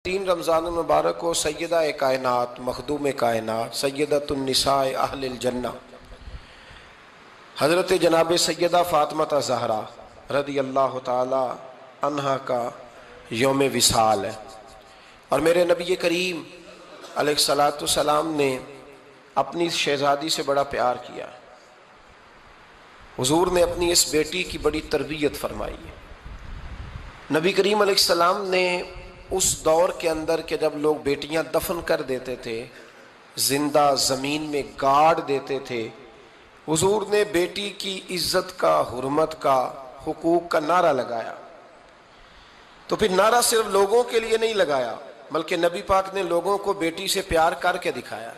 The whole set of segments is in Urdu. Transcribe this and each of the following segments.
تین رمضان المبارک کو سیدہ کائنات مخدوم کائنات سیدۃ النساء اہل الجنہ حضرت جناب سیدہ فاطمہ زہرا رضی اللہ تعالی عنہا کا یوم وصال ہے، اور میرے نبی کریم علیہ الصلاۃ والسلام نے اپنی شہزادی سے بڑا پیار کیا۔ حضور نے اپنی اس بیٹی کی بڑی تربیت فرمائی ہے۔ نبی کریم علیہ السلام نے اس دور کے اندر کہ جب لوگ بیٹیاں دفن کر دیتے تھے، زندہ زمین میں گاڑ دیتے تھے، حضور نے بیٹی کی عزت کا، حرمت کا، حقوق کا نعرہ لگایا۔ تو پھر نعرہ صرف لوگوں کے لیے نہیں لگایا، بلکہ نبی پاک نے لوگوں کو بیٹی سے پیار کر کے دکھایا۔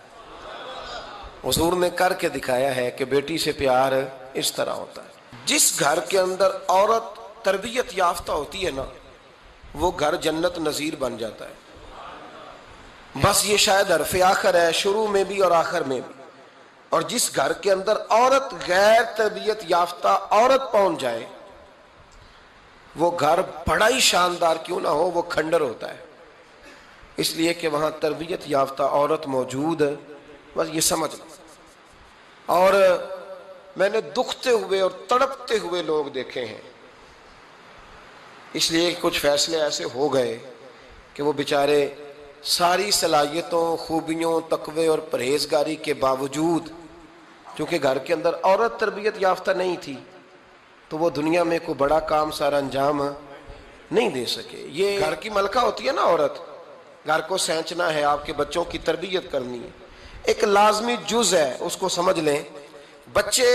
حضور نے کر کے دکھایا ہے کہ بیٹی سے پیار اس طرح ہوتا ہے۔ جس گھر کے اندر عورت تربیت یافتہ ہوتی ہے نا، وہ گھر جنت نظیر بن جاتا ہے۔ بس یہ شاید حرف آخر ہے، شروع میں بھی اور آخر میں بھی۔ اور جس گھر کے اندر عورت غیر تربیت یافتہ عورت پہنچ جائے، وہ گھر بڑا ہی شاندار کیوں نہ ہو، وہ کھنڈر ہوتا ہے، اس لیے کہ وہاں تربیت یافتہ عورت موجود ہے۔ بس یہ سمجھ لو۔ اور میں نے دکھتے ہوئے اور تڑپتے ہوئے لوگ دیکھے ہیں، اس لیے کچھ فیصلے ایسے ہو گئے کہ وہ بیچارے ساری صلاحیتوں، خوبیوں، تقوی اور پرہیزگاری کے باوجود، چونکہ گھر کے اندر عورت تربیت یافتہ نہیں تھی، تو وہ دنیا میں کوئی بڑا کام سارا انجام نہیں دے سکے۔ یہ گھر کی ملکہ ہوتی ہے نا عورت، گھر کو سینچنا ہے، آپ کے بچوں کی تربیت کرنی ہے، ایک لازمی جز ہے، اس کو سمجھ لیں۔ بچے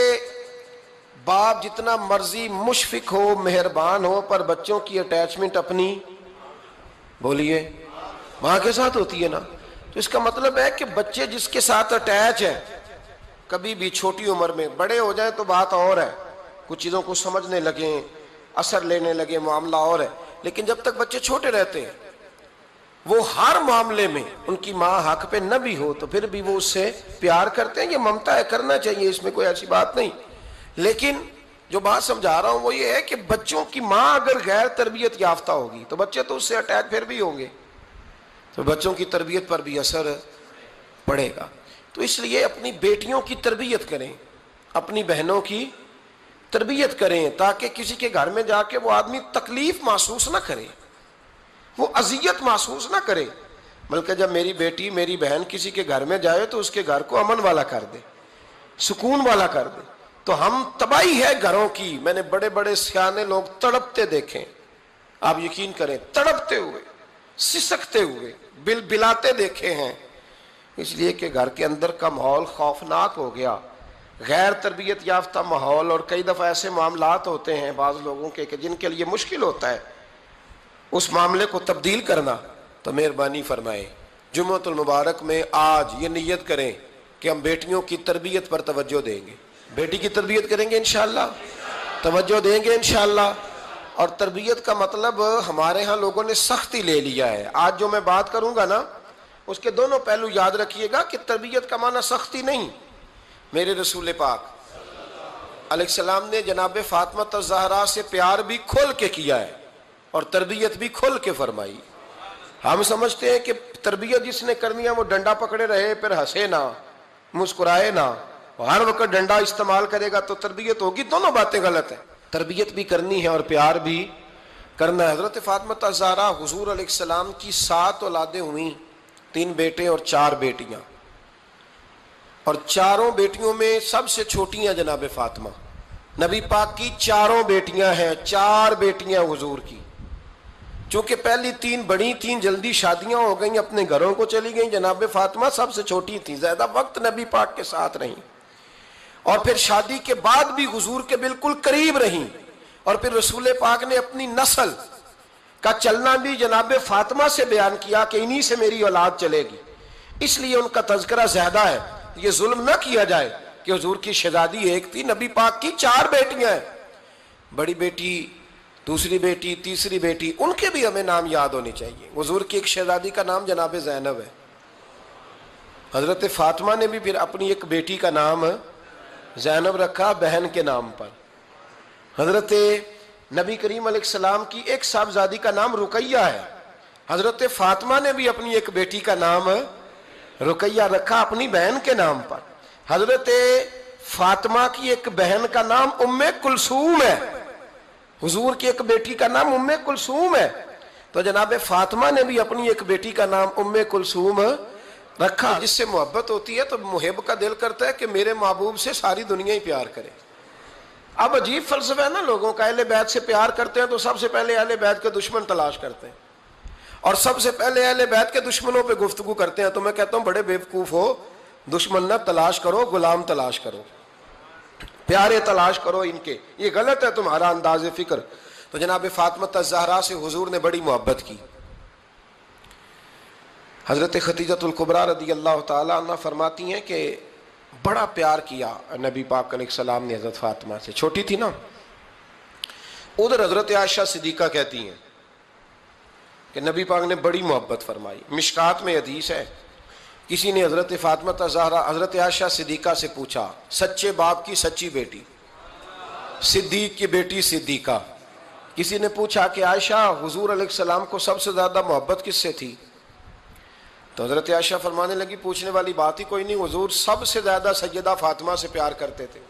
باپ جتنا مرضی مشفق ہو، مہربان ہو، پر بچوں کی اٹیچمنٹ اپنی بولیے ماں کے ساتھ ہوتی ہے نا۔ تو اس کا مطلب ہے کہ بچے جس کے ساتھ اٹیچ ہے، کبھی بھی چھوٹی عمر میں، بڑے ہو جائیں تو بات اور ہے، کچھ چیزوں کو سمجھنے لگیں، اثر لینے لگے، معاملہ اور ہے، لیکن جب تک بچے چھوٹے رہتے ہیں، وہ ہر معاملے میں ان کی ماں حق پہ نہ بھی ہو تو پھر بھی وہ اس سے پیار کرتے ہیں۔ یہ ممتا ہے، کرنا چاہیے، اس میں کوئی ایسی بات نہیں۔ لیکن جو بات سمجھا رہا ہوں وہ یہ ہے کہ بچوں کی ماں اگر غیر تربیت یافتہ ہوگی تو بچے تو اس سے اٹیچ پھر بھی ہوں گے، تو بچوں کی تربیت پر بھی اثر پڑے گا۔ تو اس لیے اپنی بیٹیوں کی تربیت کریں، اپنی بہنوں کی تربیت کریں، تاکہ کسی کے گھر میں جا کے وہ آدمی تکلیف محسوس نہ کرے، وہ اذیت محسوس نہ کرے، بلکہ جب میری بیٹی، میری بہن کسی کے گھر میں جائے تو اس کے گھر کو امن والا کر دے، سکون والا کر دے۔ تو ہم تباہی ہے گھروں کی، میں نے بڑے بڑے سیانے لوگ تڑپتے دیکھیں، آپ یقین کریں، تڑپتے ہوئے، سسکتے ہوئے، بلاتے دیکھے ہیں، اس لیے کہ گھر کے اندر کا ماحول خوفناک ہو گیا، غیر تربیت یافتہ ماحول۔ اور کئی دفعہ ایسے معاملات ہوتے ہیں بعض لوگوں کے کہ جن کے لیے مشکل ہوتا ہے اس معاملے کو تبدیل کرنا۔ تو مہربانی فرمائے جمعۃ المبارک میں آج یہ نیت کریں کہ ہم بیٹیوں کی تربیت پر توجہ دیں گے، بیٹی کی تربیت کریں گے انشاءاللہ، توجہ دیں گے انشاءاللہ۔ اور تربیت کا مطلب ہمارے ہاں لوگوں نے سختی لے لیا ہے۔ آج جو میں بات کروں گا نا، اس کے دونوں پہلو یاد رکھیے گا کہ تربیت کا معنی سختی نہیں۔ میرے رسول پاک علیہ السلام نے جناب فاطمہ زہرا سے پیار بھی کھول کے کیا ہے اور تربیت بھی کھول کے فرمائی۔ ہم سمجھتے ہیں کہ تربیت جس نے کرنی ہے وہ ڈنڈا پکڑے رہے، پھر ہنسے نہ، مسکرائے نہ، ہر وقت ڈنڈا استعمال کرے گا تو تربیت ہوگی۔ دونوں باتیں غلط ہیں، تربیت بھی کرنی ہے اور پیار بھی کرنا ہے۔ حضرت فاطمہ زہرا حضور علیہ السلام کی 7 اولادیں ہوئیں، 3 بیٹے اور 4 بیٹیاں، اور چاروں بیٹیوں میں سب سے چھوٹی ہیں جناب فاطمہ۔ نبی پاک کی 4 بیٹیاں ہیں، 4 بیٹیاں حضور کی، چونکہ پہلی 3 بڑی تھیں، جلدی شادیاں ہو گئیں، اپنے گھروں کو چلی گئیں، جناب فاطمہ سب سے چھوٹی تھیں، زیادہ وقت نبی پاک کے ساتھ رہیں، اور پھر شادی کے بعد بھی حضور کے بالکل قریب رہیں، اور پھر رسول پاک نے اپنی نسل کا چلنا بھی جناب فاطمہ سے بیان کیا کہ انہی سے میری اولاد چلے گی، اس لیے ان کا تذکرہ زیادہ ہے۔ یہ ظلم نہ کیا جائے کہ حضور کی شہزادی ایک تھی، نبی پاک کی 4 بیٹیاں ہیں، بڑی بیٹی، دوسری بیٹی، تیسری بیٹی، ان کے بھی ہمیں نام یاد ہونے چاہیے۔ حضور کی ایک شہزادی کا نام جناب زینب ہے، حضرت فاطمہ نے بھی پھر اپنی ایک بیٹی کا نام زینب رکھا بہن کے نام پر۔ حضرت نبی کریم علیہ السلام کی ایک صاحبزادی کا نام رقیہ ہے، حضرت فاطمہ نے بھی اپنی ایک بیٹی کا نام رقیہ رکھا اپنی بہن کے نام پر. حضرت فاطمہ کی ایک بہن کا نام ام کلثوم ہے, حضور کی ایک بیٹی کا نام ام کلثوم ہے. تو جناب فاطمہ نے بھی اپنی ایک بیٹی کا نام ام کلثوم رکھا. جس سے محبت ہوتی ہے تو محب کا دل کرتا ہے کہ میرے محبوب سے ساری دنیا ہی پیار کرے. اب عجیب فلسفہ ہے نا لوگوں کا, اہل بیت سے پیار کرتے ہیں تو سب سے پہلے اہل بیت کے دشمن تلاش کرتے ہیں, اور سب سے پہلے اہل بیت کے دشمنوں پہ گفتگو کرتے ہیں. تو میں کہتا ہوں بڑے بیوقوف ہو, دشمن نہ تلاش کرو, غلام تلاش کرو, پیارے تلاش کرو ان کے. یہ غلط ہے تمہارا انداز فکر. تو جناب فاطمہ الزہرا سے حضور نے بڑی محبت کی. حضرت خدیجہ الکبریٰ رضی اللہ تعالی عنہ فرماتی ہیں کہ بڑا پیار کیا نبی پاک علیہ السلام نے حضرت فاطمہ سے. چھوٹی تھی نا. ادھر حضرت عائشہ صدیقہ کہتی ہیں کہ نبی پاک نے بڑی محبت فرمائی. مشکات میں حدیث ہے, کسی نے حضرت فاطمہ الزہرا حضرت عائشہ صدیقہ سے پوچھا, سچے باپ کی سچی بیٹی, صدیق کی بیٹی صدیقہ. کسی نے پوچھا کہ عائشہ حضور علیہ السلام کو سب سے زیادہ محبت کس سے تھی؟ تو حضرت عائشہ فرمانے لگی پوچھنے والی بات ہی کوئی نہیں, حضور سب سے زیادہ سیدہ فاطمہ سے پیار کرتے تھے.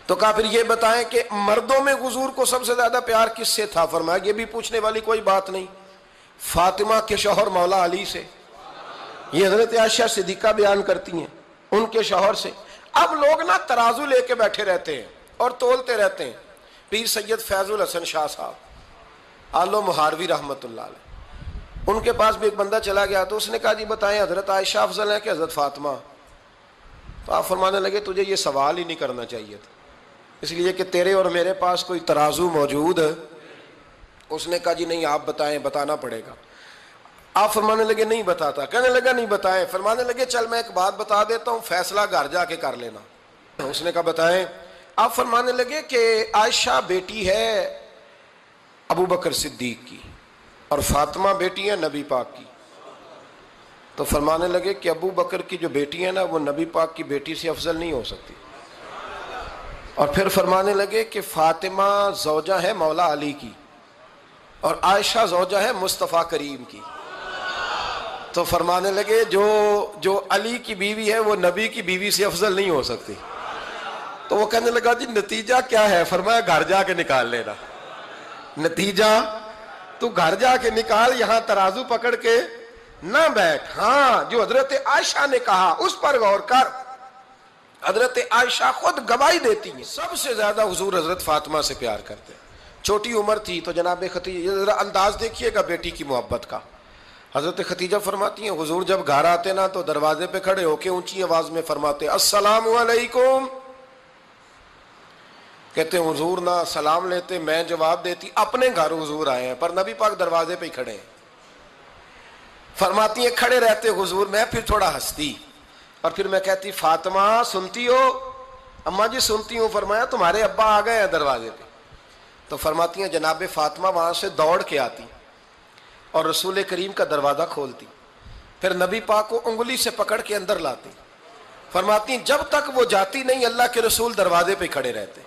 تو کہا پھر یہ بتائیں کہ مردوں میں حضور کو سب سے زیادہ پیار کس سے تھا؟ فرمایا یہ بھی پوچھنے والی کوئی بات نہیں, فاطمہ کے شوہر مولا علی سے. یہ حضرت عائشہ صدیقہ بیان کرتی ہیں ان کے شوہر سے. اب لوگ نا ترازو لے کے بیٹھے رہتے ہیں اور تولتے رہتے ہیں. پیر سید فیض الحسن شاہ صاحب آلو مہاروی رحمت اللہ علیہ, ان کے پاس بھی ایک بندہ چلا گیا تو اس نے کہا جی بتائیں حضرت عائشہ افضل ہے کہ حضرت فاطمہ؟ تو آپ فرمانے لگے تجھے یہ سوال ہی نہیں کرنا چاہیے تھا, اس لیے کہ تیرے اور میرے پاس کوئی ترازو موجود ہے. اس نے کہا جی نہیں آپ بتائیں, بتانا پڑے گا. آپ فرمانے لگے نہیں بتاتا. کہنے لگا نہیں بتائیں. فرمانے لگے چل میں ایک بات بتا دیتا ہوں, فیصلہ گھر جا کے کر لینا. اس نے کہا بتائیں. آپ فرمانے لگے کہ عائشہ بیٹی ہے ابو بکر صدیق کی اور فاطمہ بیٹی ہے نبی پاک کی. تو فرمانے لگے کہ ابو بکر کی جو بیٹی ہے نا وہ نبی پاک کی بیٹی سے افضل نہیں ہو سکتی. اور پھر فرمانے لگے کہ فاطمہ زوجہ ہے مولا علی کی اور عائشہ زوجہ ہے مصطفیٰ کریم کی. تو فرمانے لگے جو علی کی بیوی ہے وہ نبی کی بیوی سے افضل نہیں ہو سکتی. تو وہ کہنے لگا جی نتیجہ کیا ہے؟ فرمایا گھر جا کے نکال لینا. نتیجہ تو گھر جا کے نکال, یہاں ترازو پکڑ کے نہ بیٹھ. ہاں جو حضرت عائشہ نے کہا اس پر غور کر. حضرت عائشہ خود گواہی دیتی ہیں سب سے زیادہ حضور حضرت فاطمہ سے پیار کرتے. چھوٹی عمر تھی تو جناب خدیجہ, انداز دیکھیے گا بیٹی کی محبت کا. حضرت خدیجہ فرماتی ہیں حضور جب گھر آتے نا تو دروازے پہ کھڑے ہو کے اونچی آواز میں فرماتے السلام علیکم. کہتے ہیں حضور نہ سلام لیتے, میں جواب دیتی. اپنے گھر حضور آئے ہیں پر نبی پاک دروازے پہ ہی کھڑے ہیں. فرماتی ہیں کھڑے رہتے حضور, میں پھر تھوڑا ہنستی اور پھر میں کہتی فاطمہ سنتی ہو؟ اماں جی سنتی ہوں. فرمایا تمہارے ابا آ گئے ہیں دروازے پہ. تو فرماتی ہیں جناب فاطمہ وہاں سے دوڑ کے آتی اور رسول کریم کا دروازہ کھولتی, پھر نبی پاک کو انگلی سے پکڑ کے اندر لاتی. فرماتی جب تک وہ جاتی نہیں اللہ کے رسول دروازے پہ کھڑے رہتے.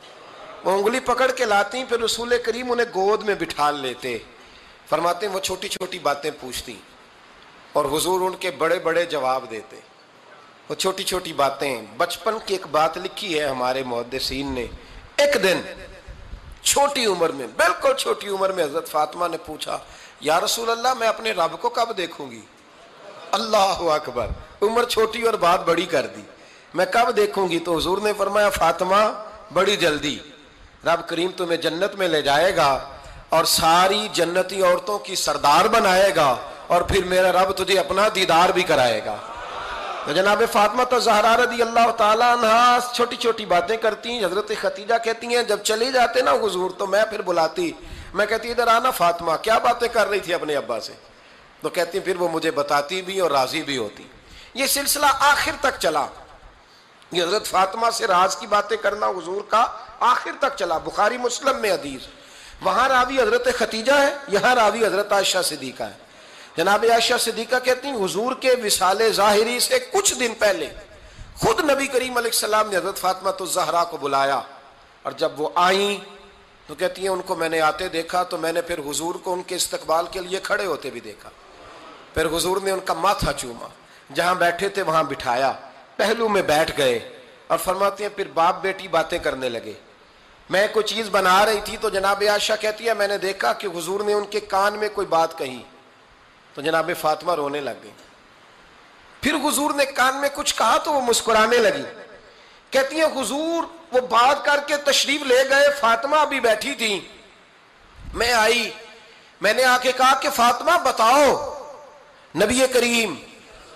وہ انگلی پکڑ کے لاتی, پھر رسول کریم انہیں گود میں بٹھا لیتے. فرماتے ہیں وہ چھوٹی چھوٹی باتیں پوچھتی اور حضور ان کے بڑے بڑے جواب دیتے. وہ چھوٹی چھوٹی باتیں, بچپن کی ایک بات لکھی ہے ہمارے محدثین نے. ایک دن چھوٹی عمر میں, بالکل چھوٹی عمر میں حضرت فاطمہ نے پوچھا یا رسول اللہ میں اپنے رب کو کب دیکھوں گی؟ اللہ اکبر, عمر چھوٹی اور بات بڑی کر دی, میں کب دیکھوں گی؟ تو حضور نے فرمایا فاطمہ بڑی جلدی. رب کریم تمہیں جنت میں لے جائے گا اور ساری جنتی عورتوں کی سردار بنائے گا اور پھر میرا رب تجھے اپنا دیدار بھی کرائے گا. تو جناب فاطمہ الزہرا رضی اللہ تعالیٰ عنہا چھوٹی چھوٹی باتیں کرتی ہیں. حضرت خدیجہ کہتی ہیں جب چلے جاتے نا حضور تو میں پھر بلاتی, میں کہتی ادھر آنا فاطمہ, کیا باتیں کر رہی تھی اپنے ابا سے؟ تو کہتی پھر وہ مجھے بتاتی بھی اور راضی بھی ہوتی. یہ سلسلہ آخر تک چلا. یہ حضرت فاطمہ سے راز کی باتیں کرنا حضور کا آخر تک چلا. بخاری مسلم میں حدیث, وہاں راوی حضرت خدیجہ ہے, یہاں راوی حضرت عائشہ صدیقہ ہے. جناب عائشہ صدیقہ کہتی ہیں حضور کے وصال ظاہری سے کچھ دن پہلے خود نبی کریم علیہ السلام نے حضرت فاطمہ الزہرا کو بلایا, اور جب وہ آئیں تو کہتی ہیں ان کو میں نے آتے دیکھا تو میں نے پھر حضور کو ان کے استقبال کے لیے کھڑے ہوتے بھی دیکھا، پھر حضور نے ان کا ماتھا چوما، جہاں بیٹھے تھے وہاں بٹھایا، پہلو میں بیٹھ گئے، اور فرماتے ہیں پھر باپ بیٹی باتیں کرنے لگے۔ میں کوئی چیز بنا رہی تھی تو جناب عائشہ کہتی ہے میں نے دیکھا کہ حضور نے ان کے کان میں کوئی بات کہی تو جناب فاطمہ رونے لگ گئی، پھر حضور نے کان میں کچھ کہا تو وہ مسکرانے لگی۔ کہتی ہیں حضور وہ بات کر کے تشریف لے گئے، فاطمہ ابھی بیٹھی تھی، میں آئی، میں نے آ کے کہا کہ فاطمہ بتاؤ نبی کریم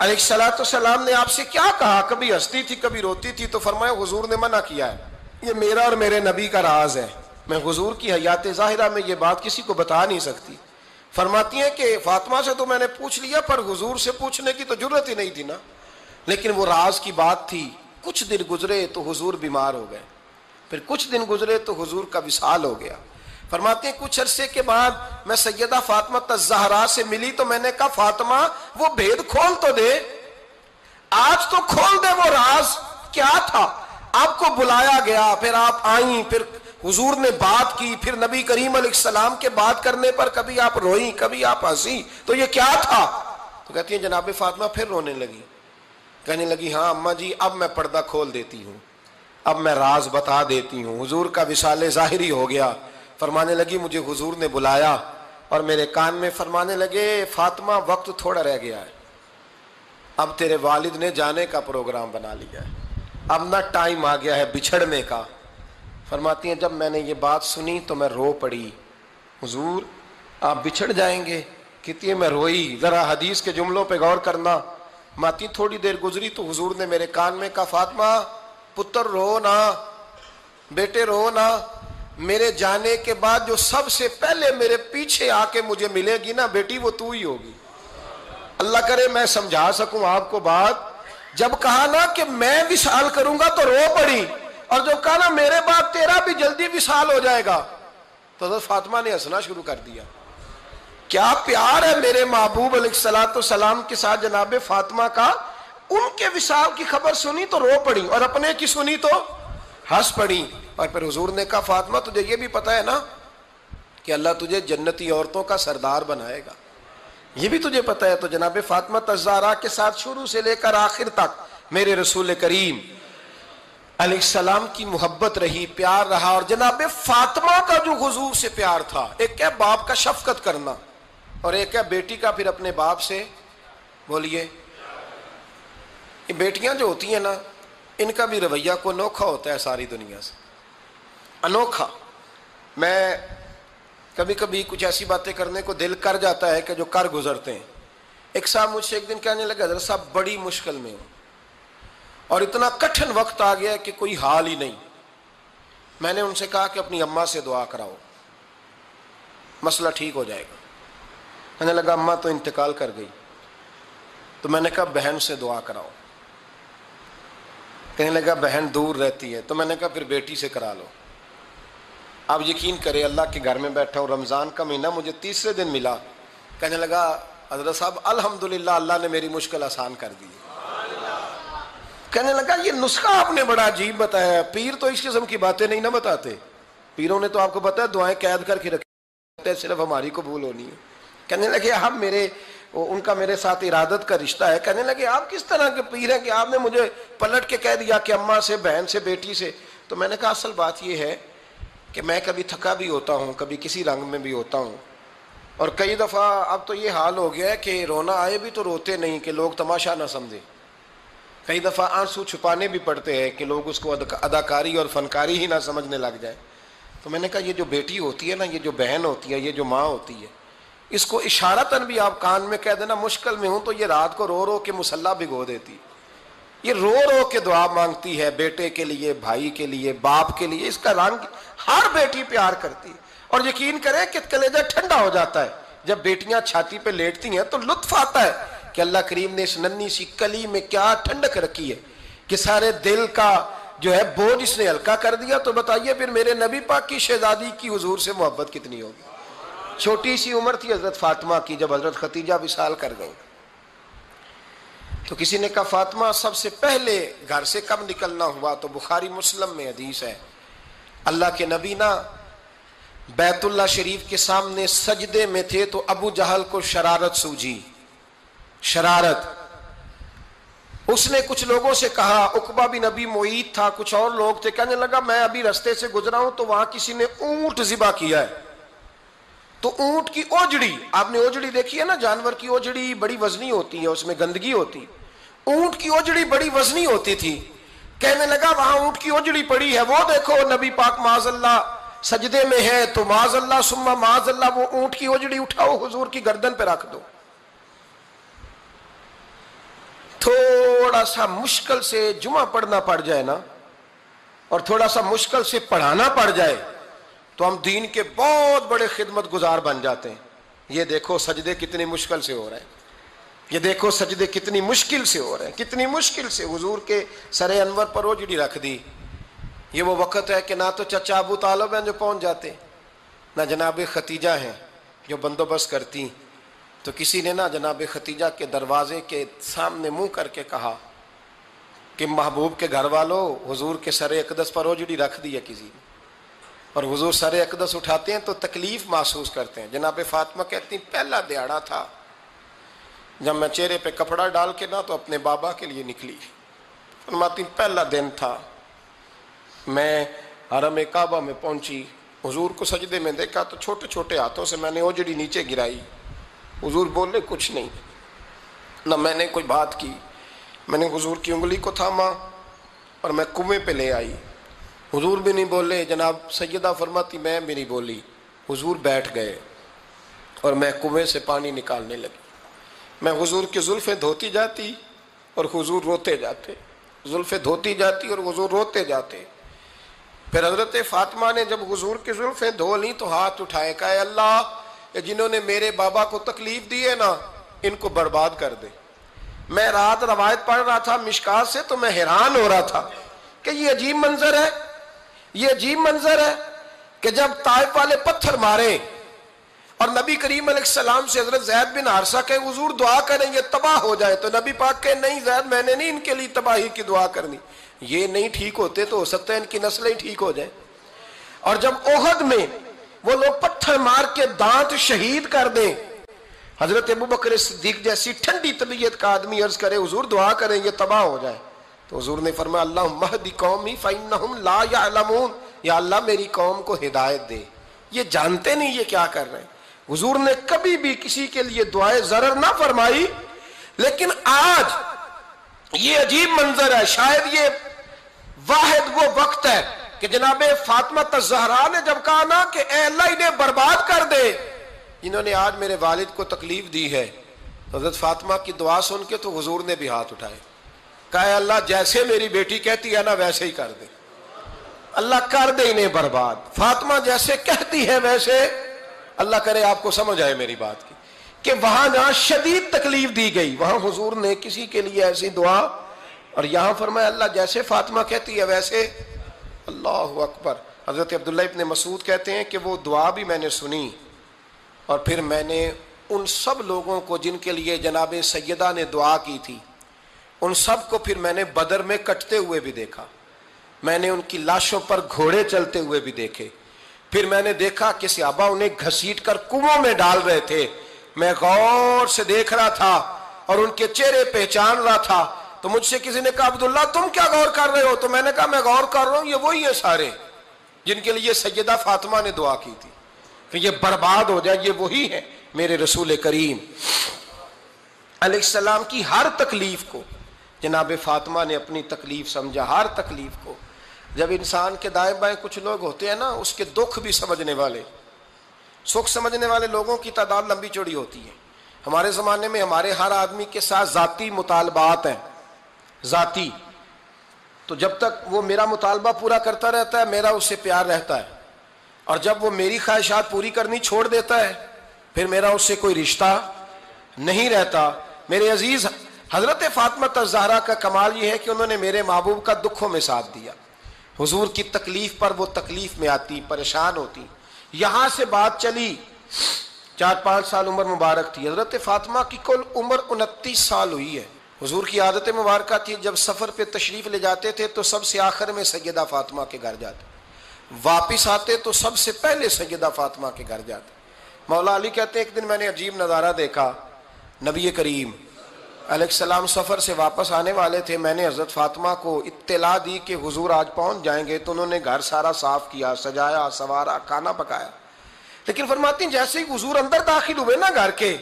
علیہ الصلوۃ والسلام نے آپ سے کیا کہا، کبھی ہنستی تھی کبھی روتی تھی، تو فرمایا حضور نے منع کیا ہے، یہ میرا اور میرے نبی کا راز ہے، میں حضور کی حیات ظاہرہ میں یہ بات کسی کو بتا نہیں سکتی۔ فرماتی ہیں کہ فاطمہ سے تو میں نے پوچھ لیا پر حضور سے پوچھنے کی تو جرت ہی نہیں تھی نا، لیکن وہ راز کی بات تھی۔ کچھ دن گزرے تو حضور بیمار ہو گئے، پھر کچھ دن گزرے تو حضور کا وصال ہو گیا۔ فرماتے ہیں کچھ عرصے کے بعد میں سیدہ فاطمہ الزہرا سے ملی تو میں نے کہا فاطمہ وہ بھید کھول تو دے، آج تو کھول دے وہ راز کیا تھا۔ آپ کو بلایا گیا، پھر آپ آئیں، پھر حضور نے بات کی، پھر نبی کریم علیہ السلام کے بات کرنے پر کبھی آپ روئیں کبھی آپ ہنسی، تو یہ کیا تھا؟ تو کہتی ہیں جناب فاطمہ پھر رونے لگی، کہنے لگی ہاں اماں جی اب میں پردہ کھول دیتی ہوں، اب میں راز بتا دیتی ہوں۔ حضور کا وصال ظاہری ہو گیا۔ فرمانے لگی مجھے حضور نے بلایا اور میرے کان میں فرمانے لگے فاطمہ وقت تھوڑا رہ گیا ہے، اب تیرے والد نے جانے کا پروگرام بنا لیا ہے، اب نہ ٹائم آ گیا ہے بچھڑنے کا۔ فرماتی ہیں جب میں نے یہ بات سنی تو میں رو پڑی، حضور آپ بچھڑ جائیں گے؟ کہتی ہے میں روئی۔ ذرا حدیث کے جملوں پہ غور کرنا، ماتی تھوڑی دیر گزری تو حضور نے میرے کان میں کہا فاطمہ پتر رو نا، بیٹے رو نا، میرے جانے کے بعد جو سب سے پہلے میرے پیچھے آ کے مجھے ملے گی نا بیٹی وہ تو ہی ہوگی۔ اللہ کرے میں سمجھا سکوں آپ کو بات، جب کہا نا کہ میں وصال کروں گا تو رو پڑی، اور جب کہا نا میرے بعد تیرا بھی جلدی وصال ہو جائے گا تو حضرت فاطمہ نے ہنسنا شروع کر دیا۔ کیا پیار ہے میرے محبوب علیہ الصلوۃ والسلام کے ساتھ جناب فاطمہ کا۔ ان کے وصال کی خبر سنی تو رو پڑی اور اپنے کی سنی تو ہنس پڑی۔ اور پھر حضور نے کہا فاطمہ تجھے یہ بھی پتا ہے نا کہ اللہ تجھے جنتی عورتوں کا سردار بنائے گا، یہ بھی تجھے پتا ہے۔ تو جناب فاطمہ الزہرا کے ساتھ شروع سے لے کر آخر تک میرے رسول کریم علیہ السلام کی محبت رہی، پیار رہا۔ اور جناب فاطمہ کا جو حضور سے پیار تھا، ایک ہے باپ کا شفقت کرنا اور ایک ہے بیٹی کا پھر اپنے باپ سے، بولیے، یہ بیٹیاں جو ہوتی ہیں نا ان کا بھی رویہ کو انوکھا ہوتا ہے ساری دنیا سے، انوکھا۔ میں کبھی کبھی کچھ ایسی باتیں کرنے کو دل کر جاتا ہے کہ جو کر گزرتے ہیں۔ ایک صاحب مجھ سے ایک دن کہنے لگا حضرت صاحب بڑی مشکل میں ہوں اور اتنا کٹھن وقت آ گیا کہ کوئی حال ہی نہیں۔ میں نے ان سے کہا کہ اپنی اماں سے دعا کراؤ، مسئلہ ٹھیک ہو جائے گا۔ کہنے لگا اماں تو انتقال کر گئی۔ تو میں نے کہا بہن سے دعا کراؤ۔ کہنے لگا بہن دور رہتی ہے۔ تو میں نے کہا پھر بیٹی سے کرا لو۔ آپ یقین کرے اللہ کے گھر میں بیٹھا ہوں، رمضان کا مہینہ مجھے تیسرے دن ملا۔ کہنے لگا حضرت صاحب الحمدللہ اللہ نے میری مشکل آسان کر دی۔ کہنے لگا یہ نسخہ آپ نے بڑا عجیب بتایا، پیر تو اس قسم کی باتیں نہیں نہ بتاتے، پیروں نے تو آپ کو پتا ہے دعائیں قید کر کے رکھتے ہیں، صرف ہماری قبول ہونی ہے۔ کہنے لگے آپ ان کا میرے ساتھ ارادت کا رشتہ ہے۔ کہنے لگے آپ کس طرح کے پیر ہیں کہ آپ نے مجھے پلٹ کے کہہ دیا کہ اماں سے، بہن سے، بیٹی سے۔ تو میں نے کہا اصل بات یہ ہے کہ میں کبھی تھکا بھی ہوتا ہوں، کبھی کسی رنگ میں بھی ہوتا ہوں، اور کئی دفعہ اب تو یہ حال ہو گیا ہے کہ رونا آئے بھی تو روتے نہیں کہ لوگ تماشا نہ سمجھیں، کئی دفعہ آنسو چھپانے بھی پڑتے ہیں کہ لوگ اس کو اداکاری اور فنکاری ہی نہ سمجھنے لگ جائے۔ تو میں نے کہا یہ جو بیٹی ہوتی ہے نا، یہ جو بہن ہوتی ہے، یہ جو ماں ہوتی ہے، اس کو اشارتاً بھی آپ کان میں کہہ دینا مشکل میں ہوں تو یہ رات کو رو رو کے مصلی بھگو دیتی، یہ رو رو کے دعا مانگتی ہے بیٹے کے لیے، بھائی کے لیے، باپ کے لیے۔ اس کا رنگ ہر بیٹی پیار کرتی ہے، اور یقین کریں کہ کلیجہ ٹھنڈا ہو جاتا ہے جب بیٹیاں چھاتی پہ لیٹتی ہیں تو لطف آتا ہے کہ اللہ کریم نے اس ننھی سی کلی میں کیا ٹھنڈک رکھی ہے کہ سارے دل کا جو ہے بوجھ اس نے ہلکا کر دیا۔ تو بتائیے پھر میرے نبی پاک کی شہزادی کی حضور سے محبت کتنی ہوگی۔ چھوٹی سی عمر تھی حضرت فاطمہ کی جب حضرت خدیجہ وصال کر گئی۔ تو کسی نے کہا فاطمہ سب سے پہلے گھر سے کب نکلنا ہوا؟ تو بخاری مسلم میں حدیث ہے، اللہ کے نبی نا بیت اللہ شریف کے سامنے سجدے میں تھے تو ابو جہل کو شرارت سوجھی، شرارت۔ اس نے کچھ لوگوں سے کہا، عقبہ بن ابی معیط تھا، کچھ اور لوگ تھے، کہنے لگا میں ابھی رستے سے گزرا ہوں تو وہاں کسی نے اونٹ ذبح کیا ہے، تو اونٹ کی اوجڑی، آپ نے اوجڑی دیکھی ہے نا، جانور کی اوجڑی بڑی وزنی ہوتی ہے، اس میں گندگی ہوتی، اونٹ کی اوجڑی بڑی وزنی ہوتی تھی۔ کہنے لگا وہاں اونٹ کی اوجڑی پڑی ہے، وہ دیکھو نبی پاک معاذ اللہ سجدے میں ہے، تو معاذ اللہ ثم معاذ اللہ وہ اونٹ کی اوجڑی اٹھاؤ حضور کی گردن پہ رکھ دو۔ تھوڑا سا مشکل سے جمعہ پڑھنا پڑ جائے نا، اور تھوڑا سا مشکل سے پڑھانا پڑ جائے تو ہم دین کے بہت بڑے خدمت گزار بن جاتے ہیں۔ یہ دیکھو سجدے کتنی مشکل سے ہو رہے ہیں، یہ دیکھو سجدے کتنی مشکل سے ہو رہے ہیں، کتنی مشکل سے حضور کے سر انور پر اوجڑی رکھ دی۔ یہ وہ وقت ہے کہ نہ تو چچا ابو طالب ہیں جو پہنچ جاتے، نہ جناب ختیجہ ہیں جو بندوبست کرتی، تو کسی نے نہ جناب ختیجہ کے دروازے کے سامنے منہ کر کے کہا کہ محبوب کے گھر والوں، حضور کے سر اقدس پر اوجڑی رکھ دی ہے کسی نے، اور حضور سر اقدس اٹھاتے ہیں تو تکلیف محسوس کرتے ہیں۔ جناب فاطمہ کہتی ہیں پہلا دیہڑا تھا جب میں چہرے پہ کپڑا ڈال کے نہ تو اپنے بابا کے لیے نکلی، فرماتی پہلا دن تھا، میں حرم کعبہ میں پہنچی، حضور کو سجدے میں دیکھا تو چھوٹے چھوٹے ہاتھوں سے میں نے اوجڑی نیچے گرائی، حضور بولے کچھ نہیں، نہ میں نے کوئی بات کی، میں نے حضور کی انگلی کو تھاما اور میں کنویں پہ لے آئی، حضور بھی نہیں بولے، جناب سیدہ فرماتی میں بھی نہیں بولی، حضور بیٹھ گئے اور میں کنویں سے پانی نکالنے لگی، میں حضور کی زلفیں دھوتی جاتی اور حضور روتے جاتے، زلفیں دھوتی جاتی اور حضور روتے جاتے۔ پھر حضرت فاطمہ نے جب حضور کی زلفیں دھو لیں تو ہاتھ اٹھائے، کہا اللہ جنہوں نے میرے بابا کو تکلیف دی ہے نا ان کو برباد کر دے۔ میں رات روایت پڑھ رہا تھا مشکات سے تو میں حیران ہو رہا تھا کہ یہ عجیب منظر ہے، یہ عجیب منظر ہے کہ جب طائف والے پتھر مارے اور نبی کریم علیہ السلام سے حضرت زید بن حارثہ کہ حضور دعا کریں یہ تباہ ہو جائے، تو نبی پاک کہ نہیں زید میں نے نہیں ان کے لیے تباہی کی دعا کرنی، یہ نہیں ٹھیک ہوتے تو ہو سکتا ہے ان کی نسلیں ٹھیک ہو جائیں۔ اور جب احد میں وہ لوگ پتھر مار کے دانت شہید کر دیں، حضرت ابوبکر صدیق جیسی ٹھنڈی طبیعت کا آدمی عرض کرے حضور دعا کریں یہ تباہ ہو جائے، تو حضور نے فرمایا اللہم اہد قومی فإنہم لا یعلمون، یا اللہ میری قوم کو ہدایت دے، یہ جانتے نہیں یہ کیا کر رہے ہیں۔ حضور نے کبھی بھی کسی کے لیے دعائے ضرر نہ فرمائی، لیکن آج یہ عجیب منظر ہے، شاید یہ واحد وہ وقت ہے کہ جناب فاطمہ الزہرا نے جب کہا نا کہ اے اللہ انہیں برباد کر دے جنہوں نے آج میرے والد کو تکلیف دی ہے، حضرت فاطمہ کی دعا سن کے تو حضور نے بھی ہاتھ اٹھائے، کہا اے اللہ جیسے میری بیٹی کہتی ہے نا ویسے ہی کر دے، اللہ کر دے انہیں برباد، فاطمہ جیسے کہتی ہے ویسے، اللہ کرے آپ کو سمجھ آئے میری بات کی کہ وہاں جہاں شدید تکلیف دی گئی وہاں حضور نے کسی کے لیے ایسی دعا، اور یہاں فرمایا اللہ جیسے فاطمہ کہتی ہے ویسے، اللہ اکبر۔ حضرت عبداللہ ابن مسعود کہتے ہیں کہ وہ دعا بھی میں نے سنی، اور پھر میں نے ان سب لوگوں کو جن کے لیے جناب سیدہ نے دعا کی تھی ان سب کو پھر میں نے بدر میں کٹتے ہوئے بھی دیکھا، میں نے ان کی لاشوں پر گھوڑے چلتے ہوئے بھی دیکھے، پھر میں نے دیکھا کہ صحابہ انہیں گھسیٹ کر کنووں میں ڈال رہے تھے، میں غور سے دیکھ رہا تھا اور ان کے چہرے پہچان رہا تھا، تو مجھ سے کسی نے کہا عبداللہ تم کیا غور کر رہے ہو؟ تو میں نے کہا میں غور کر رہا ہوں یہ وہی ہیں سارے جن کے لیے سیدہ فاطمہ نے دعا کی تھی کہ یہ برباد ہو جائے، یہ وہی ہیں میرے رسول کریم علیہ السلام کی ہر تکلیف کو جناب فاطمہ نے اپنی تکلیف سمجھا، ہر تکلیف کو۔ جب انسان کے دائیں بائیں کچھ لوگ ہوتے ہیں نا اس کے دکھ بھی سمجھنے والے، سکھ سمجھنے والے لوگوں کی تعداد لمبی چوڑی ہوتی ہے۔ ہمارے زمانے میں ہمارے ہر آدمی کے ساتھ ذاتی مطالبات ہیں، ذاتی، تو جب تک وہ میرا مطالبہ پورا کرتا رہتا ہے میرا اس سے پیار رہتا ہے، اور جب وہ میری خواہشات پوری کرنی چھوڑ دیتا ہے پھر میرا اس سے کوئی رشتہ نہیں رہتا۔ میرے عزیز حضرت فاطمہ الزہرا کا کمال یہ ہے کہ انہوں نے میرے محبوب کا دکھوں میں ساتھ دیا، حضور کی تکلیف پر وہ تکلیف میں آتی، پریشان ہوتی۔ یہاں سے بات چلی 4-5 سال عمر مبارک تھی، حضرت فاطمہ کی کل عمر 29 سال ہوئی ہے۔ حضور کی عادت مبارکہ تھی جب سفر پہ تشریف لے جاتے تھے تو سب سے آخر میں سیدہ فاطمہ کے گھر جاتے، واپس آتے تو سب سے پہلے سیدہ فاطمہ کے گھر جاتے. مولا علی کہتے ہیں ایک دن میں نے عجیب نظارہ دیکھا. نبی کریم علیہ السلام سفر سے واپس آنے والے تھے. میں نے حضرت فاطمہ کو اطلاع دی کہ حضور آج پہنچ جائیں گے, تو انہوں نے گھر سارا صاف کیا, سجایا, سنوارا, کھانا پکایا. لیکن فرماتی ہیں جیسے ہی حضور اندر داخل ہوئے نا گھر کے,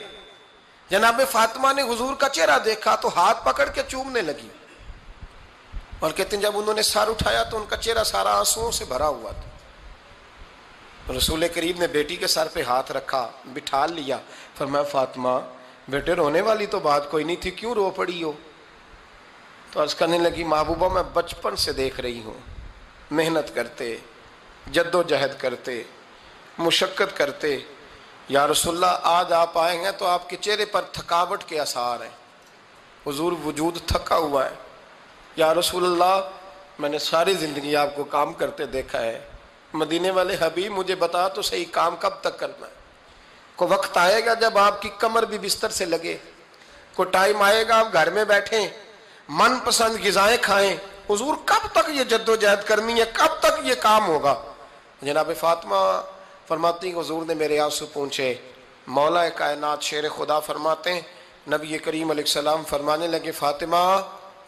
جناب فاطمہ نے حضور کا چہرہ دیکھا تو ہاتھ پکڑ کے چومنے لگی. اور کہتے ہیں جب انہوں نے سر اٹھایا تو ان کا چہرہ سارا آنسوؤں سے بھرا ہوا تھا. رسول کریم نے بیٹی کے سر پہ ہاتھ رکھا, بٹھا لیا. فرمایا فاطمہ بیٹے رونے والی تو بات کوئی نہیں تھی, کیوں رو پڑی ہو؟ تو عرض کرنے لگی محبوبہ میں بچپن سے دیکھ رہی ہوں, محنت کرتے, جد و جہد کرتے, مشقت کرتے. یا رسول اللہ آج آپ آئے ہیں تو آپ کے چہرے پر تھکاوٹ کے آثار ہیں, حضور وجود تھکا ہوا ہے. یا رسول اللہ میں نے ساری زندگی آپ کو کام کرتے دیکھا ہے, مدینے والے حبیب مجھے بتا تو صحیح کام کب تک کرنا ہے؟ کو وقت آئے گا جب آپ کی کمر بھی بستر سے لگے, کو ٹائم آئے گا آپ گھر میں بیٹھیں, من پسند غذائیں کھائیں. حضور کب تک یہ جد و جہد کرنی ہے, کب تک یہ کام ہوگا؟ جناب فاطمہ فرماتی حضور نے میرے آنسو پوچھے. مولا کائنات شیر خدا فرماتے ہیں نبی کریم علیہ السلام فرمانے لگے فاطمہ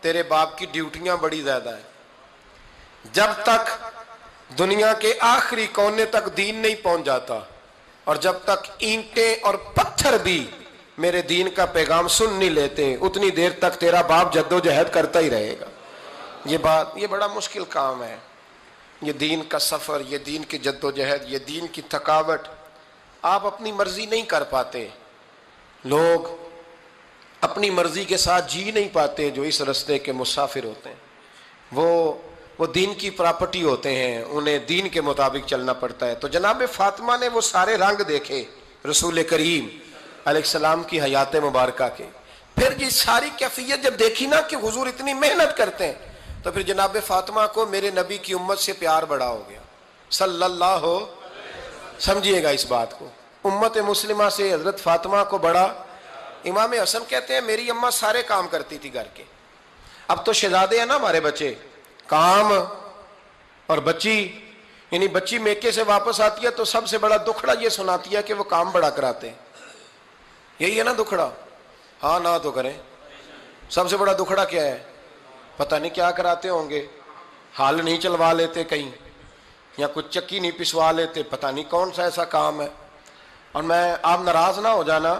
تیرے باپ کی ڈیوٹیاں بڑی زیادہ ہیں. جب تک دنیا کے آخری کونے تک دین نہیں پہنچ جاتا, اور جب تک اینٹیں اور پتھر بھی میرے دین کا پیغام سن نہیں لیتے, اتنی دیر تک تیرا باپ جد و جہد کرتا ہی رہے گا. یہ بڑا مشکل کام ہے, یہ دین کا سفر, یہ دین کی جد و جہد, یہ دین کی تھکاوٹ. آپ اپنی مرضی نہیں کر پاتے, لوگ اپنی مرضی کے ساتھ جی نہیں پاتے جو اس رستے کے مسافر ہوتے ہیں. وہ دین کی پراپرٹی ہوتے ہیں, انہیں دین کے مطابق چلنا پڑتا ہے. تو جناب فاطمہ نے وہ سارے رنگ دیکھے رسول کریم علیہ السلام کی حیات مبارکہ کے. پھر یہ ساری کیفیت جب دیکھی نا کہ حضور اتنی محنت کرتے ہیں, تو پھر جناب فاطمہ کو میرے نبی کی امت سے پیار بڑا ہو گیا صلی اللہ ہو. سمجھیے گا اس بات کو, امت مسلمہ سے حضرت فاطمہ کو بڑا. امام حسن کہتے ہیں میری اماں سارے کام کرتی تھی گھر کے. اب تو شہزادے ہیں نا ہمارے بچے, کام اور بچی, یعنی بچی میکے سے واپس آتی ہے تو سب سے بڑا دکھڑا یہ سناتی ہے کہ وہ کام بڑا کراتے ہیں. یہی ہے نا دکھڑا؟ ہاں نہ تو کریں. سب سے بڑا دکھڑا کیا ہے؟ پتہ نہیں کیا کراتے ہوں گے, ہال نہیں چلوا لیتے کہیں, یا کچھ چکی نہیں پسوا لیتے, پتہ نہیں کون سا ایسا کام ہے. اور میں آپ ناراض نہ ہو جانا,